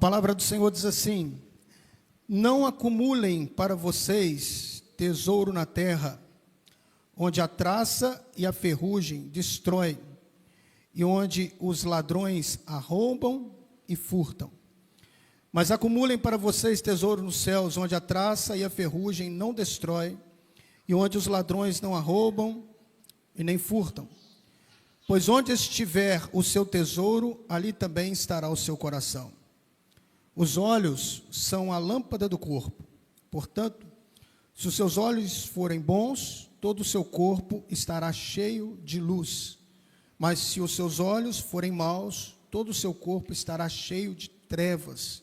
palavra do Senhor diz assim: não acumulem para vocês tesouro na terra, onde a traça e a ferrugem destroem, e onde os ladrões arrombam e furtam. Mas acumulem para vocês tesouro nos céus, onde a traça e a ferrugem não destroem, e onde os ladrões não arrombam e nem furtam. Pois onde estiver o seu tesouro, ali também estará o seu coração. Os olhos são a lâmpada do corpo. Portanto, se os seus olhos forem bons, todo o seu corpo estará cheio de luz. Mas se os seus olhos forem maus, todo o seu corpo estará cheio de trevas.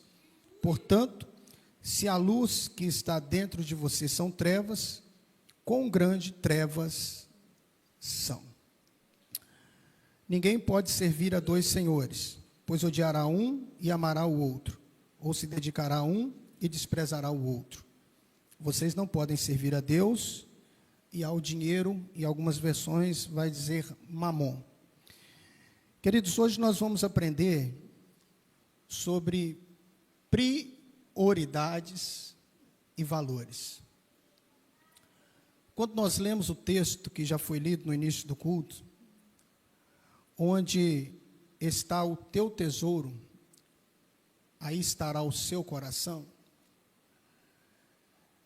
Portanto, se a luz que está dentro de você são trevas, quão grande trevas são. Ninguém pode servir a dois senhores, pois odiará um e amará o outro, ou se dedicará a um e desprezará o outro. Vocês não podem servir a Deus e ao dinheiro, e algumas versões vai dizer mamon. Queridos, hoje nós vamos aprender sobre prioridades e valores. Quando nós lemos o texto que já foi lido no início do culto, onde está o teu tesouro, aí estará o seu coração.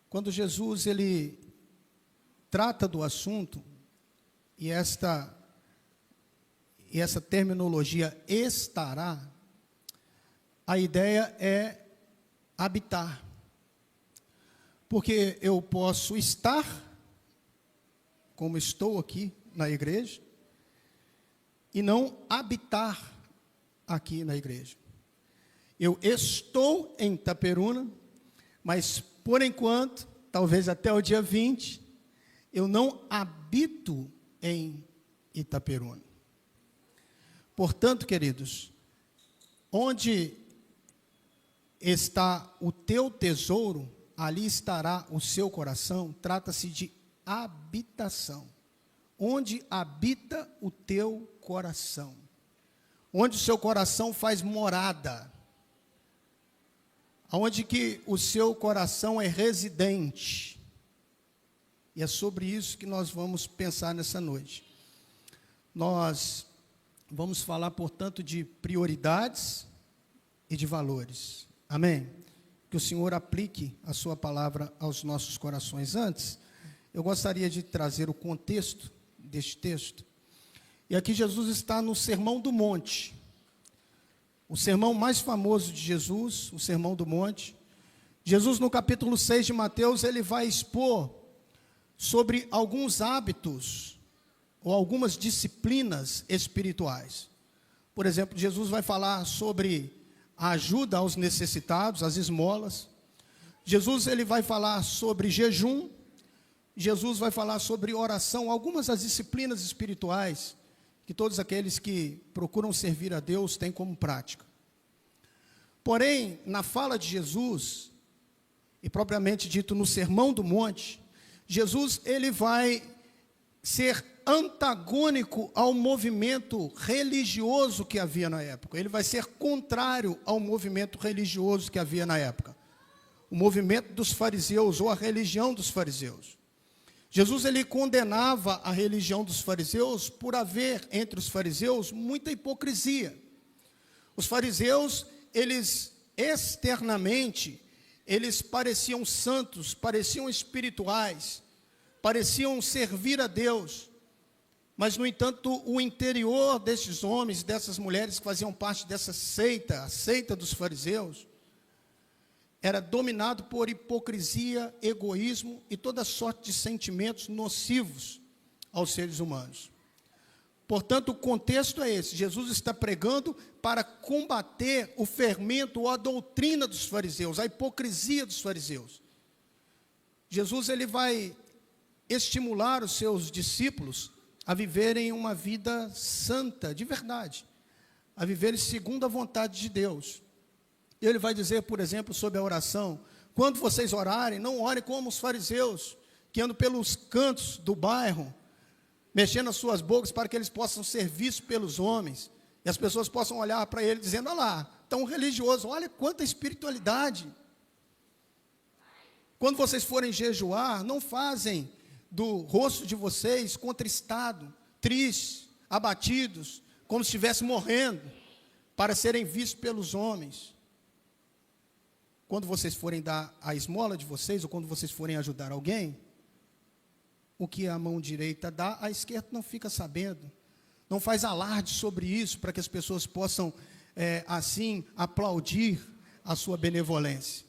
Quando Jesus ele trata do assunto, e essa terminologia estará, a ideia é habitar. Porque eu posso estar, como estou aqui na igreja, e não habitar aqui na igreja. Eu estou em Itaperuna, mas por enquanto, talvez até o dia 20, eu não habito em Itaperuna. Portanto, queridos, onde está o teu tesouro, ali estará o seu coração. Trata-se de habitação. Onde habita o teu coração? Onde o seu coração faz morada? Aonde que o seu coração é residente? E é sobre isso que nós vamos pensar nessa noite. Nós vamos falar, portanto, de prioridades e de valores. Amém? Que o Senhor aplique a sua palavra aos nossos corações. Antes, eu gostaria de trazer o contexto deste texto. E aqui Jesus está no Sermão do Monte. O sermão mais famoso de Jesus, o Sermão do Monte. Jesus, no capítulo 6 de Mateus, ele vai expor sobre alguns hábitos ou algumas disciplinas espirituais. Por exemplo, Jesus vai falar sobre a ajuda aos necessitados, as esmolas. Jesus ele vai falar sobre jejum. Jesus vai falar sobre oração, algumas das disciplinas espirituais que todos aqueles que procuram servir a Deus têm como prática. Porém, na fala de Jesus, e propriamente dito no Sermão do Monte, Jesus ele vai ser antagônico ao movimento religioso que havia na época. Ele vai ser contrário ao movimento religioso que havia na época. O movimento dos fariseus, ou a religião dos fariseus. Jesus ele condenava a religião dos fariseus por haver entre os fariseus muita hipocrisia. Os fariseus, eles externamente, eles pareciam santos, pareciam espirituais, pareciam servir a Deus. Mas, no entanto, o interior desses homens, dessas mulheres que faziam parte dessa seita, a seita dos fariseus, era dominado por hipocrisia, egoísmo e toda sorte de sentimentos nocivos aos seres humanos. Portanto, o contexto é esse. Jesus está pregando para combater o fermento ou a doutrina dos fariseus, a hipocrisia dos fariseus. Jesus ele vai estimular os seus discípulos a viverem uma vida santa, de verdade, a viverem segundo a vontade de Deus. Ele vai dizer, por exemplo, sobre a oração: quando vocês orarem, não orem como os fariseus, que andam pelos cantos do bairro, mexendo as suas bocas para que eles possam ser vistos pelos homens, e as pessoas possam olhar para ele dizendo: olha lá, tão religioso. Olha quanta espiritualidade. Quando vocês forem jejuar, não fazem do rosto de vocês contristado, tristes, abatidos, como se estivesse morrendo, para serem vistos pelos homens. Quando vocês forem dar a esmola de vocês, ou quando vocês forem ajudar alguém, o que a mão direita dá, a esquerda não fica sabendo. Não faz alarde sobre isso, para que as pessoas possam, assim, aplaudir a sua benevolência.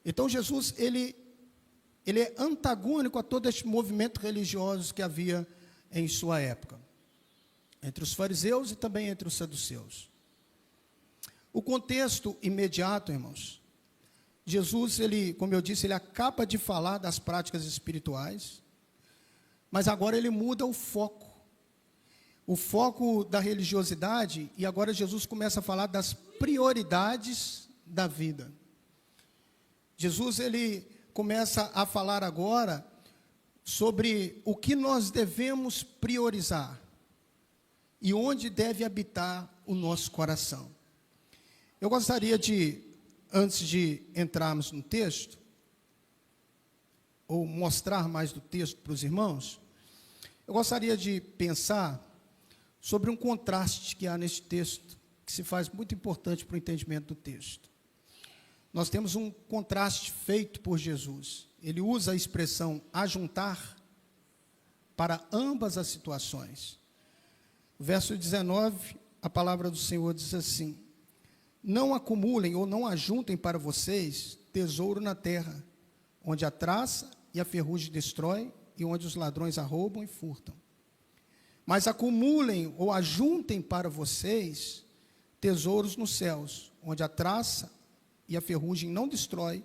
Então, Jesus, ele é antagônico a todo este movimento religioso que havia em sua época, entre os fariseus e também entre os saduceus. O contexto imediato, irmãos, Jesus, como eu disse, ele acaba de falar das práticas espirituais, mas agora ele muda o foco da religiosidade, e agora Jesus começa a falar das prioridades da vida. Jesus, ele começa a falar agora sobre o que nós devemos priorizar e onde deve habitar o nosso coração. Eu gostaria de, antes de entrarmos no texto, ou mostrar mais do texto para os irmãos, eu gostaria de pensar sobre um contraste que há neste texto, que se faz muito importante para o entendimento do texto. Nós temos um contraste feito por Jesus. Ele usa a expressão ajuntar para ambas as situações. Verso 19, a palavra do Senhor diz assim: não acumulem ou não ajuntem para vocês tesouro na terra, onde a traça e a ferrugem destrói, e onde os ladrões arrombam e furtam. Mas acumulem ou ajuntem para vocês tesouros nos céus, onde a traça e a ferrugem não destrói,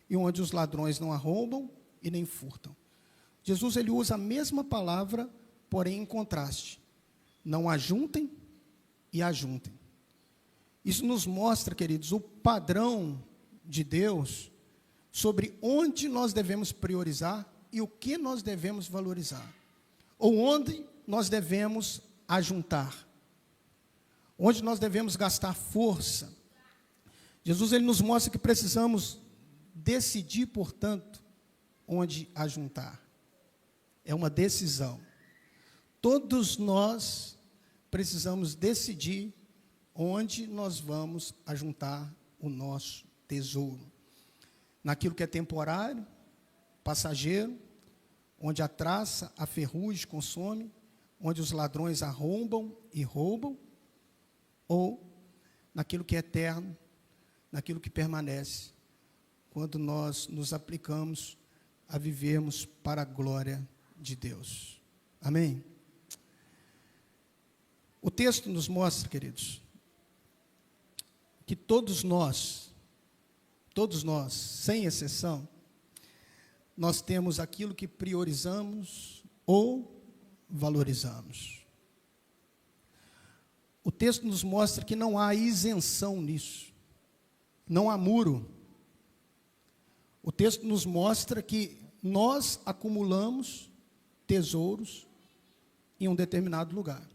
e onde os ladrões não arrombam e nem furtam. Jesus, ele usa a mesma palavra, porém em contraste. Não ajuntem e ajuntem. Isso nos mostra, queridos, o padrão de Deus sobre onde nós devemos priorizar e o que nós devemos valorizar. Ou onde nós devemos ajuntar. Onde nós devemos gastar força. Jesus, ele nos mostra que precisamos decidir, portanto, onde ajuntar. É uma decisão. Todos nós precisamos decidir onde nós vamos ajuntar o nosso tesouro. Naquilo que é temporário, passageiro, onde a traça, a ferrugem consome, onde os ladrões arrombam e roubam, ou naquilo que é eterno, naquilo que permanece, quando nós nos aplicamos a vivermos para a glória de Deus. Amém? O texto nos mostra, queridos, que todos nós, sem exceção, nós temos aquilo que priorizamos ou valorizamos. O texto nos mostra que não há isenção nisso. Não há muro. O texto nos mostra que nós acumulamos tesouros em um determinado lugar.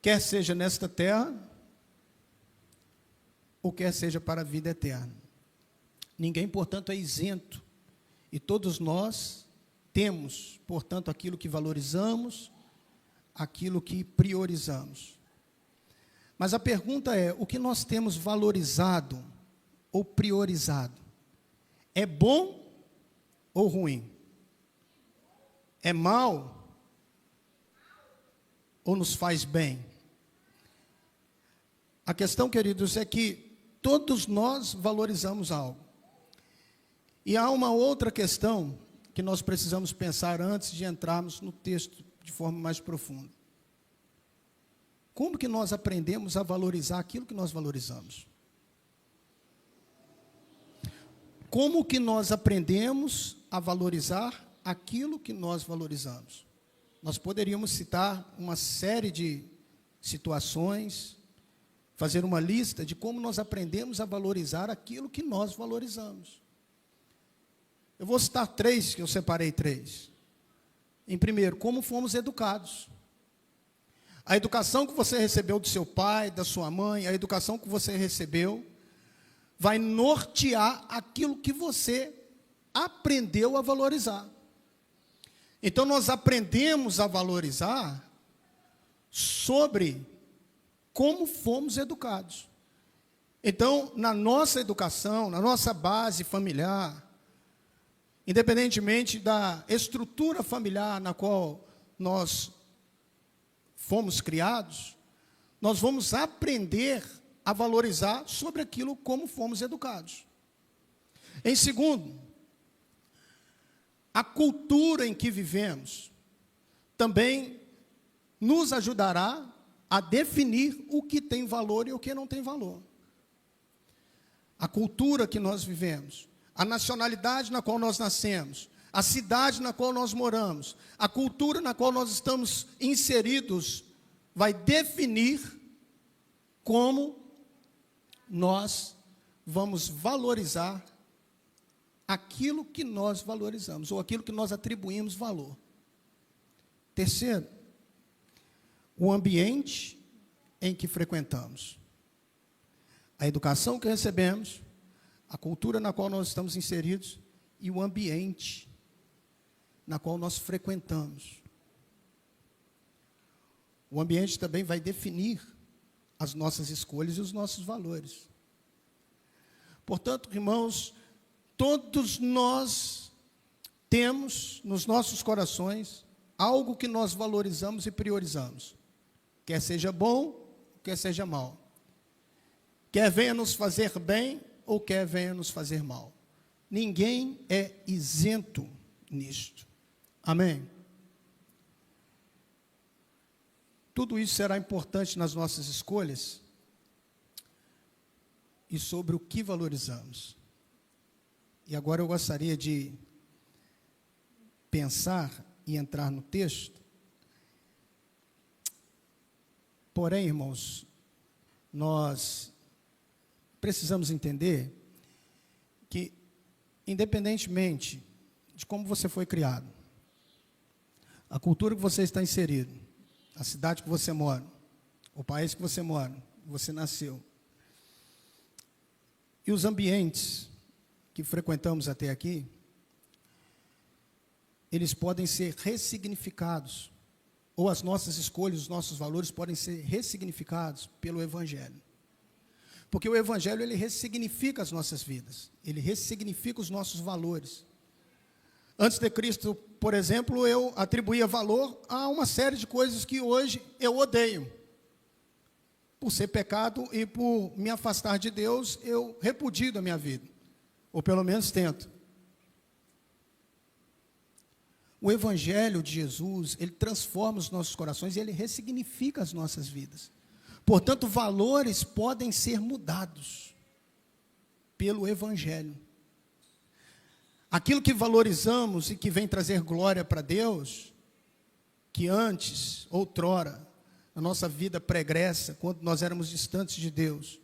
Quer seja nesta terra, ou quer seja para a vida eterna. Ninguém, portanto, é isento. E todos nós temos, portanto, aquilo que valorizamos, aquilo que priorizamos. Mas a pergunta é, o que nós temos valorizado ou priorizado? É bom ou ruim? É mal ou nos faz bem? A questão, queridos, é que todos nós valorizamos algo. E há uma outra questão que nós precisamos pensar antes de entrarmos no texto de forma mais profunda. Como que nós aprendemos a valorizar aquilo que nós valorizamos? Como que nós aprendemos a valorizar aquilo que nós valorizamos? Nós poderíamos citar uma série de situações, fazer uma lista de como nós aprendemos a valorizar aquilo que nós valorizamos. Eu vou citar 3, que eu separei 3. Em primeiro, como fomos educados. A educação que você recebeu do seu pai, da sua mãe, a educação que você recebeu, vai nortear aquilo que você aprendeu a valorizar. Então, nós aprendemos a valorizar sobre como fomos educados. Então, na nossa educação, na nossa base familiar, independentemente da estrutura familiar na qual nós fomos criados, nós vamos aprender a valorizar sobre aquilo como fomos educados. Em segundo, a cultura em que vivemos também nos ajudará a definir o que tem valor e o que não tem valor. A cultura que nós vivemos, a nacionalidade na qual nós nascemos, a cidade na qual nós moramos, a cultura na qual nós estamos inseridos, vai definir como nós vamos valorizar aquilo que nós valorizamos, ou aquilo que nós atribuímos valor. Terceiro, o ambiente em que frequentamos. A educação que recebemos, a cultura na qual nós estamos inseridos e o ambiente na qual nós frequentamos. O ambiente também vai definir as nossas escolhas e os nossos valores. Portanto, irmãos, todos nós temos nos nossos corações algo que nós valorizamos e priorizamos. Quer seja bom, quer seja mal. Quer venha nos fazer bem ou quer venha nos fazer mal. Ninguém é isento nisto. Amém? Tudo isso será importante nas nossas escolhas e sobre o que valorizamos. E agora eu gostaria de pensar e entrar no texto. Porém, irmãos, nós precisamos entender que, independentemente de como você foi criado, a cultura que você está inserido, a cidade que você mora, o país que você mora, você nasceu, e os ambientes que frequentamos até aqui, eles podem ser ressignificados, ou as nossas escolhas, os nossos valores podem ser ressignificados pelo Evangelho. Porque o Evangelho, ele ressignifica as nossas vidas, ele ressignifica os nossos valores. Antes de Cristo, por exemplo, eu atribuía valor a uma série de coisas que hoje eu odeio. Por ser pecado e por me afastar de Deus, eu repudio da minha vida. Ou pelo menos tento. O Evangelho de Jesus, ele transforma os nossos corações e ele ressignifica as nossas vidas. Portanto, valores podem ser mudados pelo Evangelho. Aquilo que valorizamos e que vem trazer glória para Deus, que antes, outrora, na nossa vida pregressa, quando nós éramos distantes de Deus,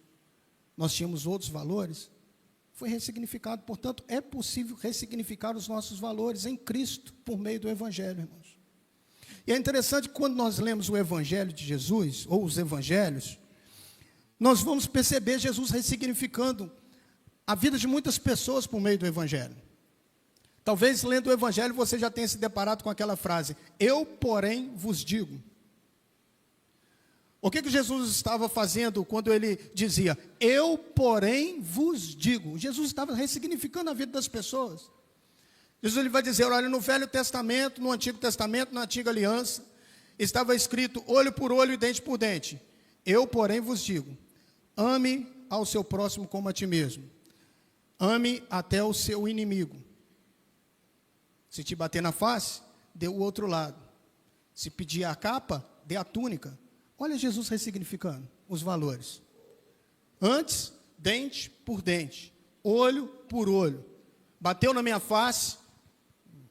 nós tínhamos outros valores, foi ressignificado. Portanto, é possível ressignificar os nossos valores em Cristo, por meio do Evangelho, irmãos. E é interessante que quando nós lemos o Evangelho de Jesus, ou os Evangelhos, nós vamos perceber Jesus ressignificando a vida de muitas pessoas por meio do Evangelho. Talvez, lendo o Evangelho, você já tenha se deparado com aquela frase, eu, porém, vos digo. O que Jesus estava fazendo quando ele dizia, eu, porém, vos digo? Jesus estava ressignificando a vida das pessoas. Jesus ele vai dizer, olha, no Velho Testamento, no Antigo Testamento, na Antiga Aliança, estava escrito olho por olho e dente por dente. Eu, porém, vos digo, ame ao seu próximo como a ti mesmo. Ame até o seu inimigo. Se te bater na face, dê o outro lado. Se pedir a capa, dê a túnica. Olha Jesus ressignificando os valores. Antes, dente por dente, olho por olho. Bateu na minha face,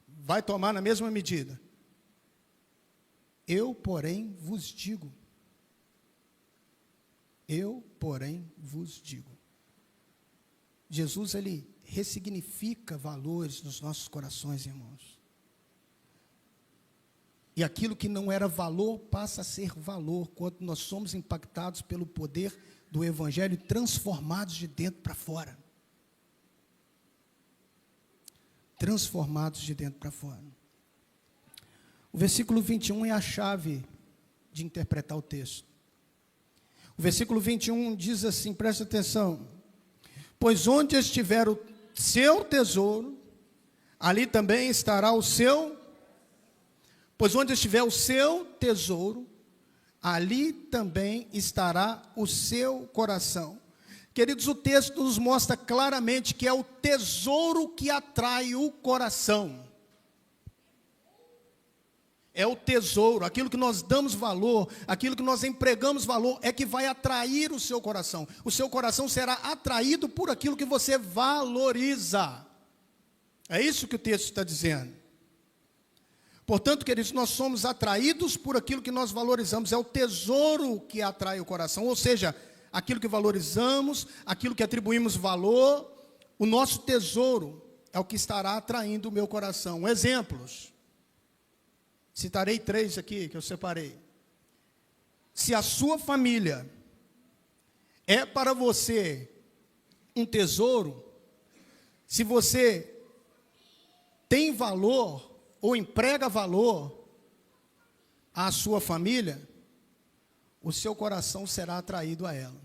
vai tomar na mesma medida. Eu, porém, vos digo. Eu, porém, vos digo. Jesus, ele ressignifica valores nos nossos corações, irmãos. E aquilo que não era valor passa a ser valor quando nós somos impactados pelo poder do Evangelho e transformados de dentro para fora. Transformados de dentro para fora. O versículo 21 é a chave de interpretar o texto. O versículo 21 diz assim, presta atenção: pois onde estiver o seu tesouro, ali também estará o seu. Pois onde estiver o seu tesouro, ali também estará o seu coração. Queridos, o texto nos mostra claramente que é o tesouro que atrai o coração. É o tesouro, aquilo que nós damos valor, aquilo que nós empregamos valor, é que vai atrair o seu coração. O seu coração será atraído por aquilo que você valoriza. É isso que o texto está dizendo. Portanto, queridos, nós somos atraídos por aquilo que nós valorizamos. É o tesouro que atrai o coração, ou seja, aquilo que valorizamos, aquilo que atribuímos valor, o nosso tesouro é o que estará atraindo o meu coração. Exemplos. Citarei 3 aqui que eu separei. Se a sua família é para você um tesouro, se você tem valor ou emprega valor à sua família, o seu coração será atraído a ela.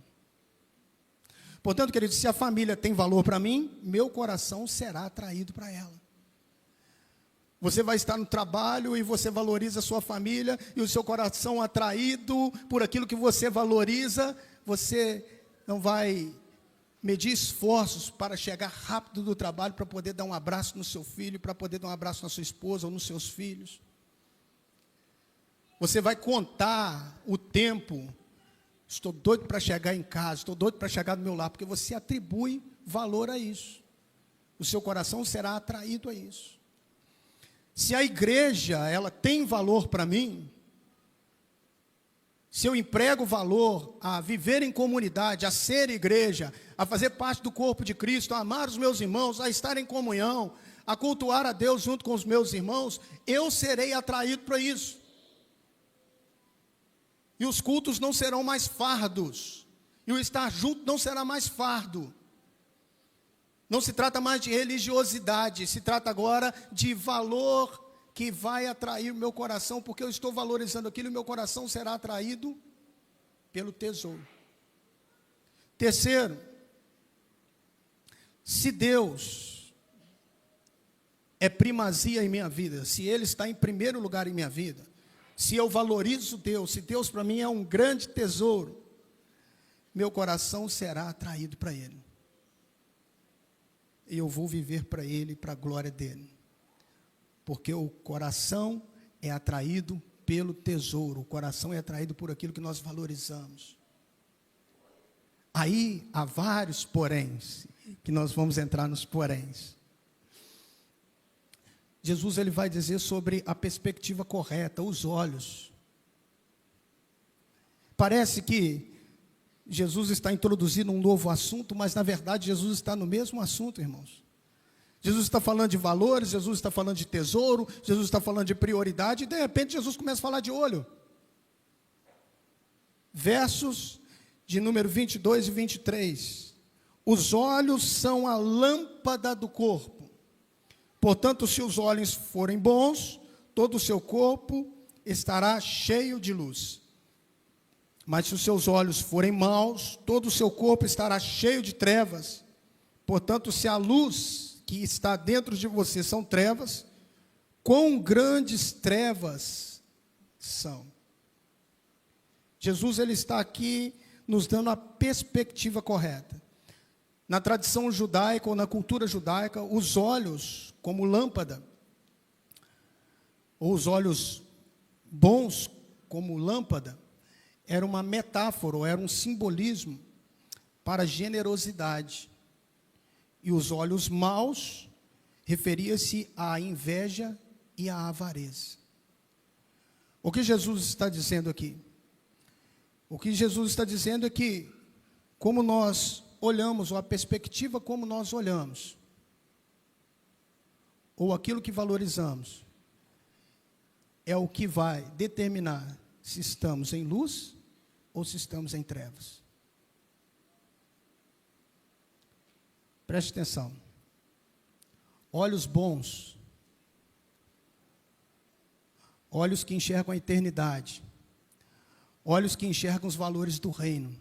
Portanto, queridos, se a família tem valor para mim, meu coração será atraído para ela. Você vai estar no trabalho e você valoriza a sua família, e o seu coração atraído por aquilo que você valoriza, você não vai medir esforços para chegar rápido do trabalho, para poder dar um abraço no seu filho, para poder dar um abraço na sua esposa ou nos seus filhos. Você vai contar o tempo. Estou doido para chegar em casa, estou doido para chegar no meu lar, porque você atribui valor a isso. O seu coração será atraído a isso. Se a igreja, ela tem valor para mim, se eu emprego valor a viver em comunidade, a ser igreja, a fazer parte do corpo de Cristo, a amar os meus irmãos, a estar em comunhão, a cultuar a Deus junto com os meus irmãos, eu serei atraído para isso. E os cultos não serão mais fardos, e o estar junto não será mais fardo. Não se trata mais de religiosidade, se trata agora de valor que vai atrair o meu coração, porque eu estou valorizando aquilo e meu coração será atraído pelo tesouro. Terceiro, se Deus é primazia em minha vida, se Ele está em primeiro lugar em minha vida, se eu valorizo Deus, se Deus para mim é um grande tesouro, meu coração será atraído para Ele. E eu vou viver para Ele, para a glória dEle. Porque o coração é atraído pelo tesouro, o coração é atraído por aquilo que nós valorizamos. Aí há vários poréns, que nós vamos entrar nos poréns. Jesus ele vai dizer sobre a perspectiva correta, os olhos. Parece que Jesus está introduzindo um novo assunto, mas na verdade Jesus está no mesmo assunto, irmãos. Jesus está falando de valores, Jesus está falando de tesouro, Jesus está falando de prioridade, e de repente Jesus começa a falar de olho. Versos de número 22 e 23. Os olhos são a lâmpada do corpo. Portanto, se os olhos forem bons, todo o seu corpo estará cheio de luz. Mas se os seus olhos forem maus, todo o seu corpo estará cheio de trevas. Portanto, se a luz que está dentro de você são trevas, quão grandes trevas são. Jesus ele está aqui nos dando a perspectiva correta. Na tradição judaica ou na cultura judaica, os olhos como lâmpada, ou os olhos bons como lâmpada, era uma metáfora, ou era um simbolismo para generosidade. E os olhos maus referia-se à inveja e à avareza. O que Jesus está dizendo aqui? O que Jesus está dizendo é que, como nós olhamos, ou a perspectiva como nós olhamos, ou aquilo que valorizamos, é o que vai determinar se estamos em luz ou se estamos em trevas. Preste atenção. Olhos bons, olhos que enxergam a eternidade, olhos que enxergam os valores do reino,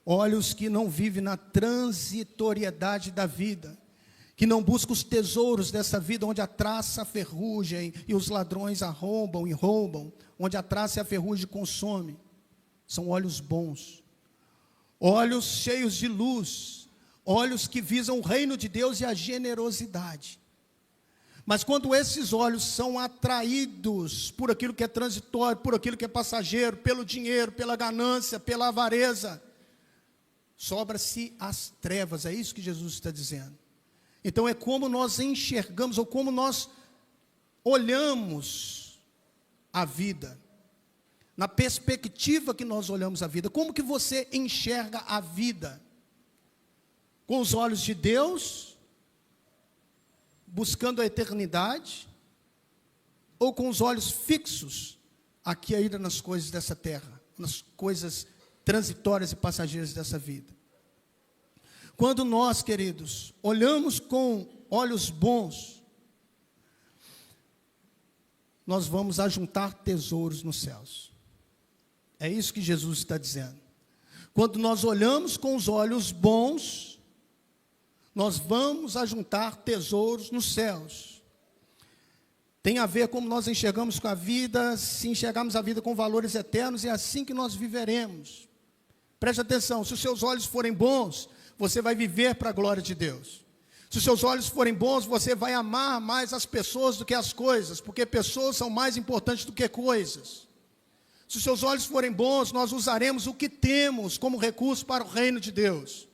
olhos que não vivem na transitoriedade da vida, que não buscam os tesouros dessa vida, onde a traça, a ferrugem e os ladrões arrombam e roubam, onde a traça e a ferrugem consomem. São olhos bons, olhos cheios de luz, olhos que visam o reino de Deus e a generosidade. Mas quando esses olhos são atraídos por aquilo que é transitório, por aquilo que é passageiro, pelo dinheiro, pela ganância, pela avareza, sobra-se as trevas. É isso que Jesus está dizendo. Então é como nós enxergamos, ou como nós olhamos a vida, na perspectiva que nós olhamos a vida. Como que você enxerga a vida? Com os olhos de Deus, buscando a eternidade, ou com os olhos fixos aqui ainda nas coisas dessa terra, nas coisas transitórias e passageiras dessa vida? Quando nós, queridos, olhamos com olhos bons, nós vamos ajuntar tesouros nos céus. É isso que Jesus está dizendo. Quando nós olhamos com os olhos bons, nós vamos ajuntar tesouros nos céus. Tem a ver como nós enxergamos com a vida. Se enxergarmos a vida com valores eternos, é assim que nós viveremos. Preste atenção, se os seus olhos forem bons, você vai viver para a glória de Deus. Se os seus olhos forem bons, você vai amar mais as pessoas do que as coisas, porque pessoas são mais importantes do que coisas. Se os seus olhos forem bons, nós usaremos o que temos como recurso para o reino de Deus.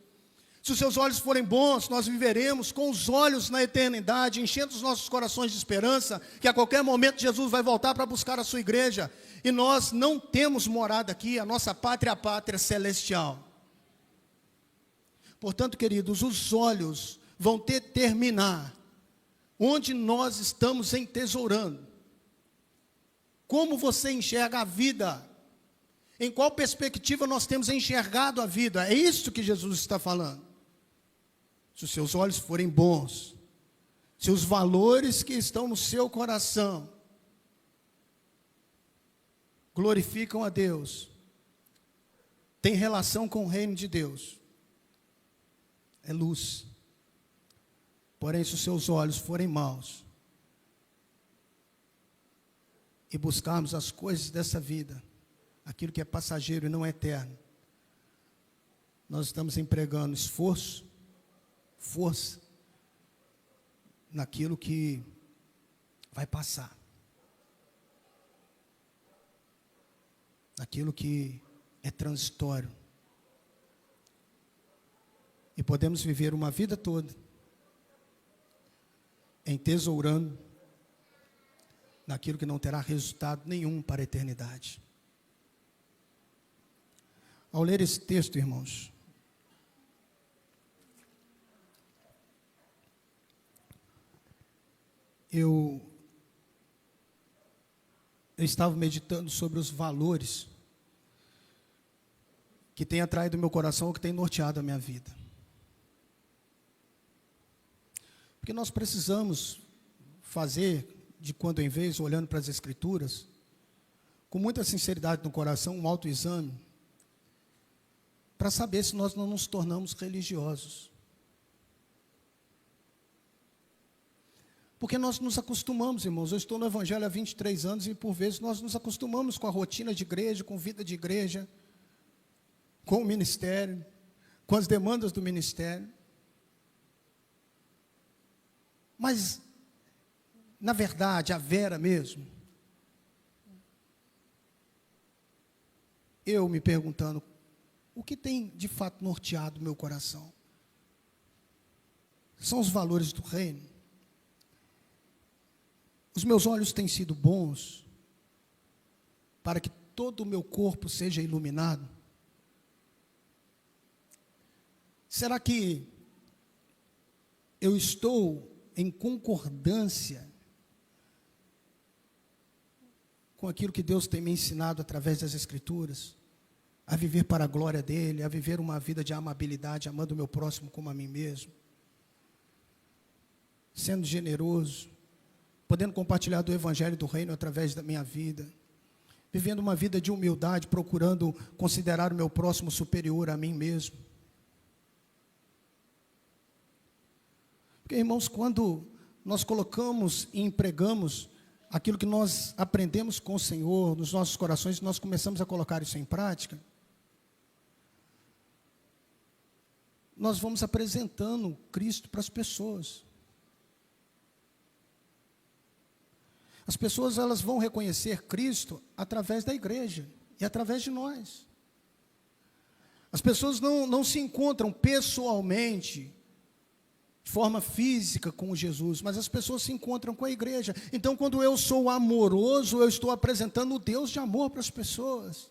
Se os seus olhos forem bons, nós viveremos com os olhos na eternidade, enchendo os nossos corações de esperança, que a qualquer momento Jesus vai voltar para buscar a sua igreja. E nós não temos morada aqui, a nossa pátria é a pátria celestial. Portanto, queridos, os olhos vão determinar onde nós estamos entesourando. Como você enxerga a vida? Em qual perspectiva nós temos enxergado a vida? É isso que Jesus está falando. Se os seus olhos forem bons, se os valores que estão no seu coração glorificam a Deus, tem relação com o reino de Deus, é luz. Porém, se os seus olhos forem maus e buscarmos as coisas dessa vida, aquilo que é passageiro e não é eterno, nós estamos empregando esforço, força, naquilo que vai passar, naquilo que é transitório. E podemos viver uma vida toda entesourando naquilo que não terá resultado nenhum para a eternidade. Ao ler esse texto, irmãos, eu estava meditando sobre os valores que têm atraído o meu coração, ou que têm norteado a minha vida. Porque nós precisamos fazer, de quando em vez, olhando para as Escrituras, com muita sinceridade no coração, um autoexame, para saber se nós não nos tornamos religiosos. Porque nós nos acostumamos, irmãos. Eu estou no Evangelho há 23 anos e, por vezes, nós nos acostumamos com a rotina de igreja, com vida de igreja, com o ministério, com as demandas do ministério. Mas, na verdade, a vera mesmo, eu me perguntando, o que tem de fato norteado o meu coração? São os valores do reino. Os meus olhos têm sido bons para que todo o meu corpo seja iluminado? Será que eu estou em concordância com aquilo que Deus tem me ensinado através das Escrituras, a viver para a glória dEle, a viver uma vida de amabilidade, amando o meu próximo como a mim mesmo, sendo generoso, podendo compartilhar do Evangelho do Reino através da minha vida, vivendo uma vida de humildade, procurando considerar o meu próximo superior a mim mesmo. Porque, irmãos, quando nós colocamos e empregamos aquilo que nós aprendemos com o Senhor nos nossos corações, nós começamos a colocar isso em prática, nós vamos apresentando Cristo para as pessoas. As pessoas, elas vão reconhecer Cristo através da igreja e através de nós. As pessoas não se encontram pessoalmente, de forma física com Jesus, mas as pessoas se encontram com a igreja. Então, quando eu sou amoroso, eu estou apresentando o Deus de amor para as pessoas.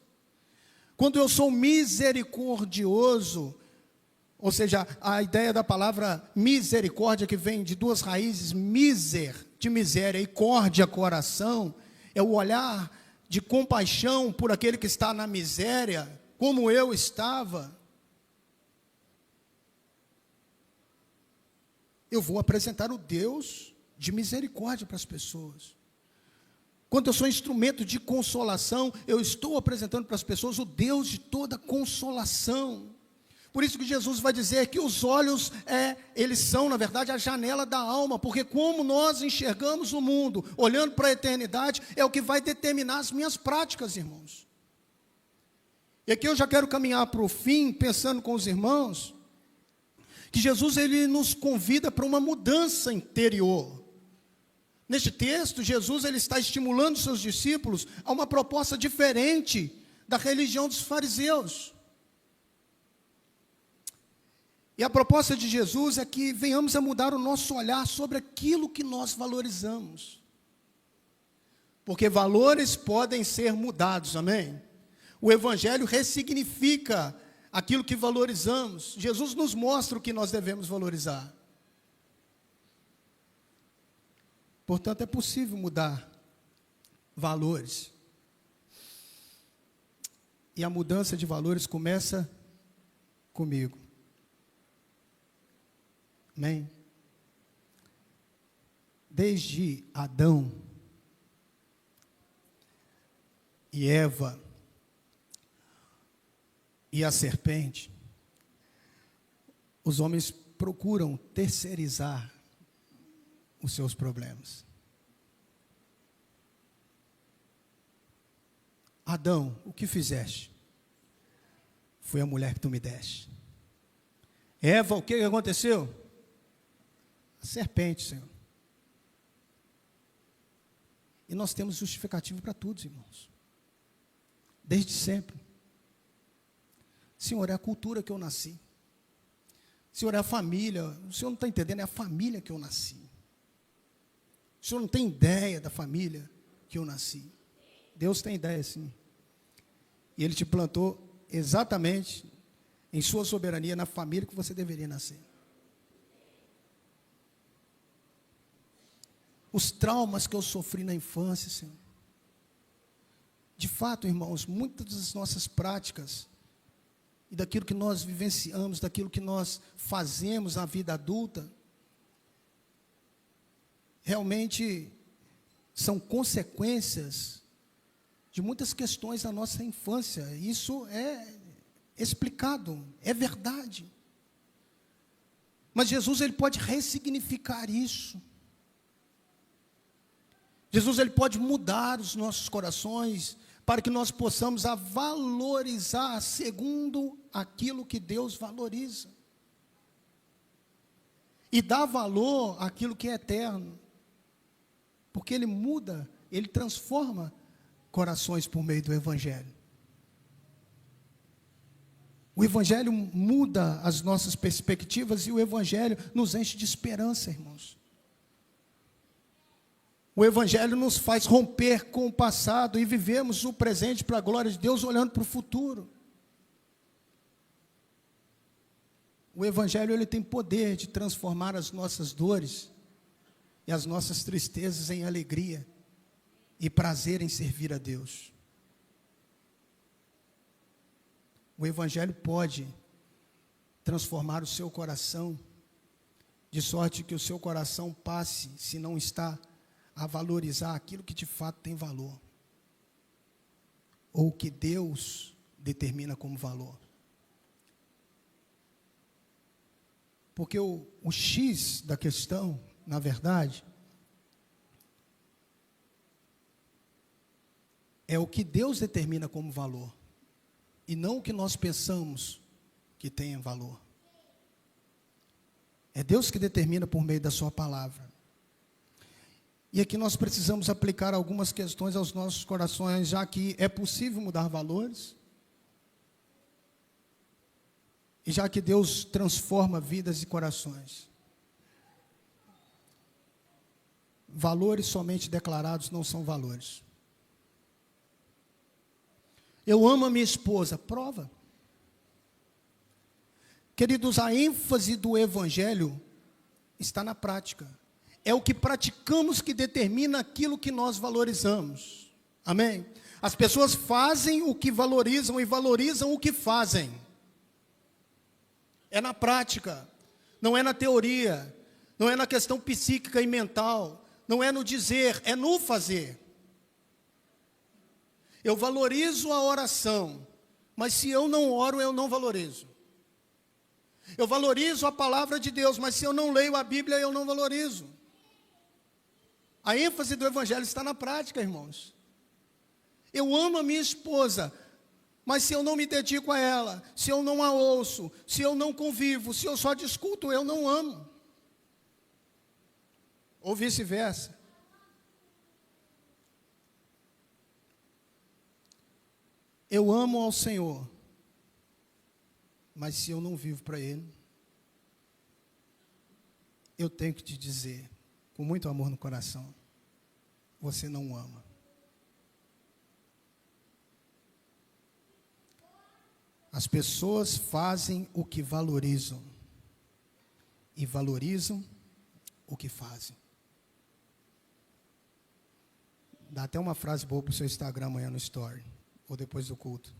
Quando eu sou misericordioso, ou seja, a ideia da palavra misericórdia, que vem de duas raízes, de miséria, e córdia, coração, é o olhar de compaixão por aquele que está na miséria, como eu estava. Eu vou apresentar o Deus de misericórdia para as pessoas. Quando eu sou instrumento de consolação, eu estou apresentando para as pessoas o Deus de toda consolação. Por isso que Jesus vai dizer que os olhos, eles são, na verdade, a janela da alma, porque como nós enxergamos o mundo, olhando para a eternidade, é o que vai determinar as minhas práticas, irmãos. E aqui eu já quero caminhar para o fim, pensando com os irmãos, que Jesus, ele nos convida para uma mudança interior. Neste texto, Jesus, ele está estimulando seus discípulos a uma proposta diferente da religião dos fariseus. E a proposta de Jesus é que venhamos a mudar o nosso olhar sobre aquilo que nós valorizamos. Porque valores podem ser mudados, amém? O Evangelho ressignifica aquilo que valorizamos. Jesus nos mostra o que nós devemos valorizar. Portanto, é possível mudar valores. E a mudança de valores começa comigo. Amém? Desde Adão e Eva e a serpente, os homens procuram terceirizar os seus problemas. Adão, o que fizeste? Foi a mulher que tu me deste. Eva, o que aconteceu? A serpente, Senhor. E nós temos justificativo para tudo, irmãos. Desde sempre. Senhor, é a cultura que eu nasci. Senhor, é a família. O Senhor não está entendendo, é a família que eu nasci. O Senhor não tem ideia da família que eu nasci. Deus tem ideia, sim. E Ele te plantou exatamente em sua soberania na família que você deveria nascer. Os traumas que eu sofri na infância, Senhor. De fato, irmãos, muitas das nossas práticas e daquilo que nós vivenciamos, daquilo que nós fazemos na vida adulta, realmente são consequências de muitas questões da nossa infância. Isso é explicado, é verdade. Mas Jesus, ele pode ressignificar isso. Jesus, ele pode mudar os nossos corações para que nós possamos a valorizar segundo aquilo que Deus valoriza. E dar valor àquilo que é eterno. Porque Ele muda, Ele transforma corações por meio do Evangelho. O Evangelho muda as nossas perspectivas e o Evangelho nos enche de esperança, irmãos. O Evangelho nos faz romper com o passado e vivemos o presente para a glória de Deus, olhando para o futuro. O Evangelho, ele tem poder de transformar as nossas dores e as nossas tristezas em alegria, e prazer em servir a Deus. O Evangelho pode transformar o seu coração, de sorte que o seu coração passe, se não está, a valorizar aquilo que de fato tem valor, ou que Deus determina como valor. Porque o X da questão, na verdade, é o que Deus determina como valor, e não o que nós pensamos que tenha valor. É Deus que determina por meio da sua palavra. E aqui nós precisamos aplicar algumas questões aos nossos corações, já que é possível mudar valores, e já que Deus transforma vidas e corações. Valores somente declarados não são valores. Eu amo a minha esposa, prova. Queridos, a ênfase do Evangelho está na prática. É o que praticamos que determina aquilo que nós valorizamos. Amém? As pessoas fazem o que valorizam e valorizam o que fazem. É na prática, não é na teoria, não é na questão psíquica e mental, não é no dizer, é no fazer. Eu valorizo a oração, mas se eu não oro, eu não valorizo. Eu valorizo a palavra de Deus, mas se eu não leio a Bíblia, eu não valorizo. A ênfase do Evangelho está na prática, irmãos. Eu amo a minha esposa, mas se eu não me dedico a ela, se eu não a ouço, se eu não convivo, se eu só discuto, eu não amo. Ou vice-versa. Eu amo ao Senhor, mas se eu não vivo para Ele, eu tenho que te dizer, com muito amor no coração, você não ama. As pessoas fazem o que valorizam e valorizam o que fazem. Dá até uma frase boa para o seu Instagram amanhã no Story, ou depois do culto.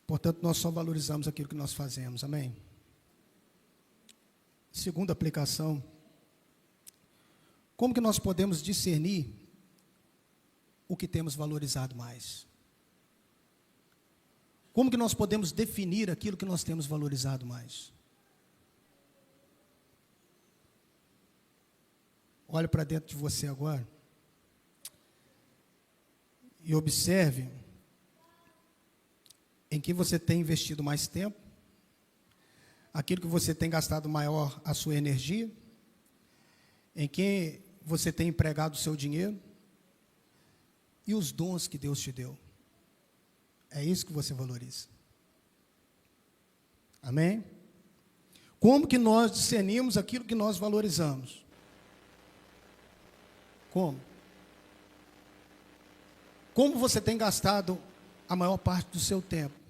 Portanto, nós só valorizamos aquilo que nós fazemos, amém? Segunda aplicação, como que nós podemos discernir o que temos valorizado mais? Como que nós podemos definir aquilo que nós temos valorizado mais? Olhe para dentro de você agora e observe em que você tem investido mais tempo, aquilo que você tem gastado maior a sua energia, em que você tem empregado o seu dinheiro e os dons que Deus te deu. É isso que você valoriza. Amém? Como que nós discernimos aquilo que nós valorizamos? Como? Como você tem gastado a maior parte do seu tempo?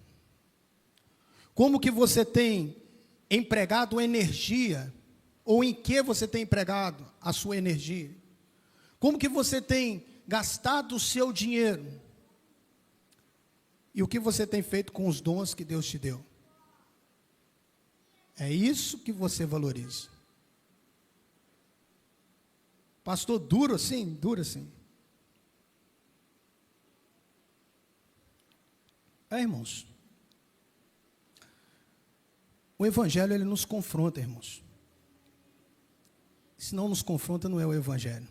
Como que você tem empregado energia, ou em que você tem empregado a sua energia? Como que você tem gastado o seu dinheiro? E o que você tem feito com os dons que Deus te deu? É isso que você valoriza. Pastor, duro assim? Duro assim. Irmãos, o Evangelho, ele nos confronta, irmãos. Se não nos confronta, não é o Evangelho.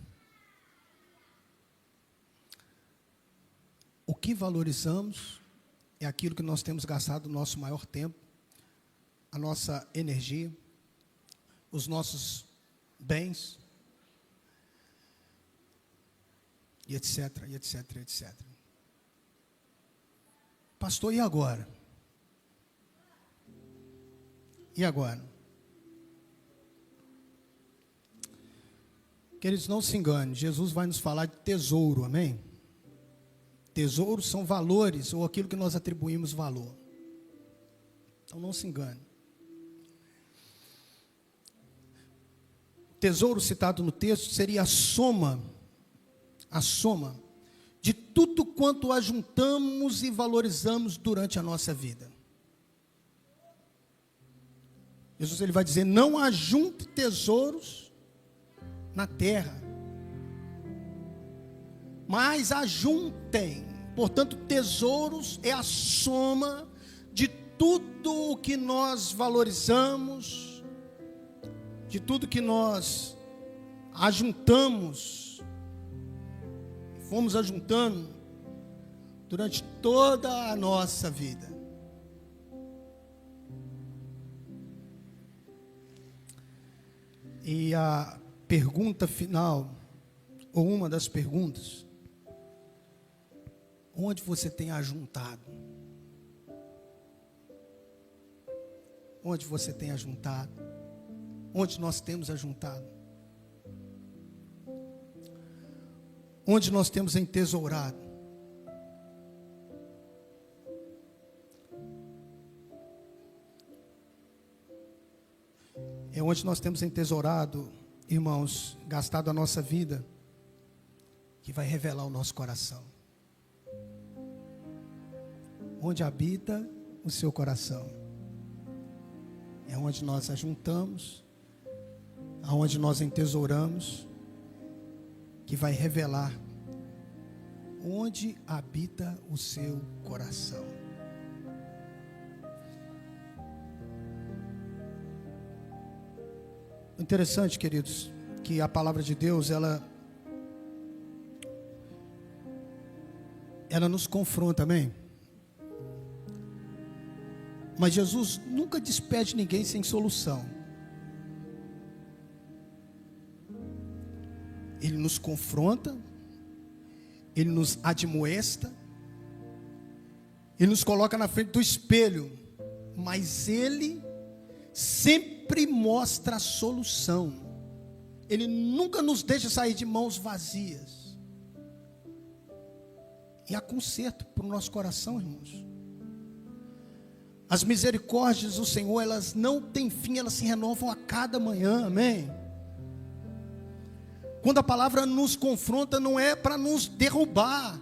O que valorizamos é aquilo que nós temos gastado o nosso maior tempo, a nossa energia, os nossos bens, e etc, e etc, e etc. Pastor, e agora? E agora? Queridos, não se engane, Jesus vai nos falar de tesouro, amém? Tesouros são valores, ou aquilo que nós atribuímos valor. Então não se engane. tesouro citado no texto seria a soma de tudo quanto ajuntamos e valorizamos durante a nossa vida. Jesus ele vai dizer: não ajunte tesouros na terra, mas ajuntem. Portanto, tesouros é a soma de tudo o que nós valorizamos, de tudo que nós ajuntamos, fomos ajuntando durante toda a nossa vida. E a pergunta final, ou uma das perguntas: onde você tem ajuntado? Onde você tem ajuntado? Onde nós temos ajuntado? Onde nós temos entesourado? É onde nós temos entesourado, irmãos, gastado a nossa vida, que vai revelar o nosso coração. Onde habita o seu coração? É onde nós ajuntamos, aonde nós entesouramos, que vai revelar onde habita o seu coração. Interessante, queridos, que a palavra de Deus, ela nos confronta, amém? Mas Jesus nunca despede ninguém sem solução. Ele nos confronta, Ele nos admoesta, Ele nos coloca na frente do espelho, mas Ele sempre mostra a solução. Ele nunca nos deixa sair de mãos vazias. E há conserto para o nosso coração, irmãos. As misericórdias do Senhor, elas não têm fim, elas se renovam a cada manhã, amém? Quando a palavra nos confronta, não é para nos derrubar,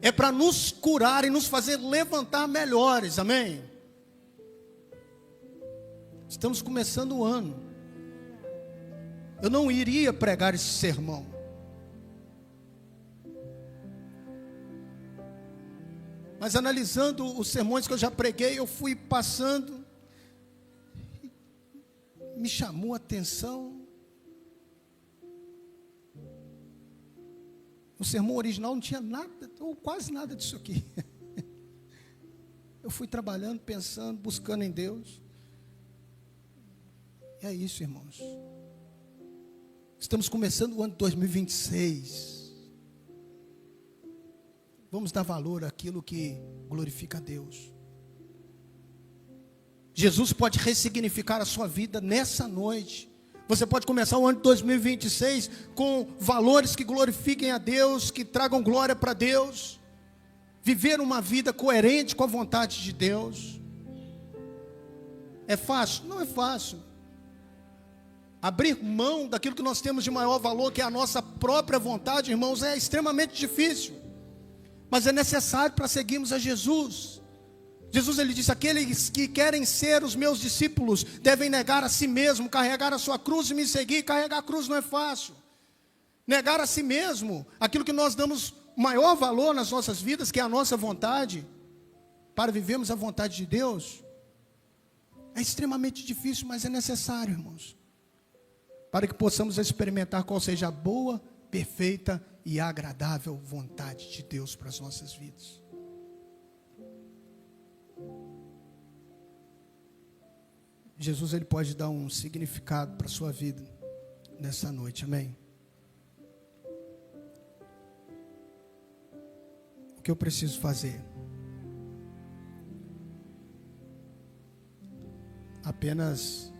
é para nos curar e nos fazer levantar melhores, amém? Estamos começando o ano. Eu não iria pregar esse sermão. Mas analisando os sermões que eu já preguei, eu fui passando, me chamou a atenção. O sermão original não tinha nada, ou quase nada disso aqui. Eu fui trabalhando, pensando, buscando em Deus. E é isso, irmãos. Estamos começando o ano de 2026. Vamos dar valor àquilo que glorifica a Deus. Jesus pode ressignificar a sua vida nessa noite. Você pode começar o ano de 2026 com valores que glorifiquem a Deus, que tragam glória para Deus. Viver uma vida coerente com a vontade de Deus. É fácil? Não é fácil. Abrir mão daquilo que nós temos de maior valor, que é a nossa própria vontade, irmãos, é extremamente difícil. Mas é necessário para seguirmos a Jesus. Jesus ele disse: aqueles que querem ser os meus discípulos devem negar a si mesmo, carregar a sua cruz e me seguir. Carregar a cruz não é fácil. Negar a si mesmo, aquilo que nós damos maior valor nas nossas vidas, que é a nossa vontade, para vivermos a vontade de Deus, é extremamente difícil, mas é necessário, irmãos, para que possamos experimentar qual seja a boa, perfeita e agradável vontade de Deus para as nossas vidas. Jesus ele pode dar um significado para a sua vida nessa noite, amém? O que eu preciso fazer? Apenas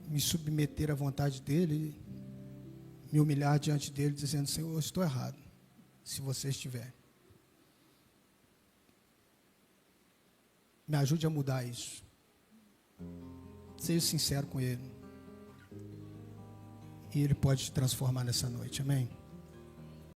me submeter à vontade dele, me humilhar diante dele, dizendo: Senhor, eu estou errado, se você estiver. Me ajude a mudar isso. Seja sincero com ele. e Ele pode te transformar nessa noite, amém?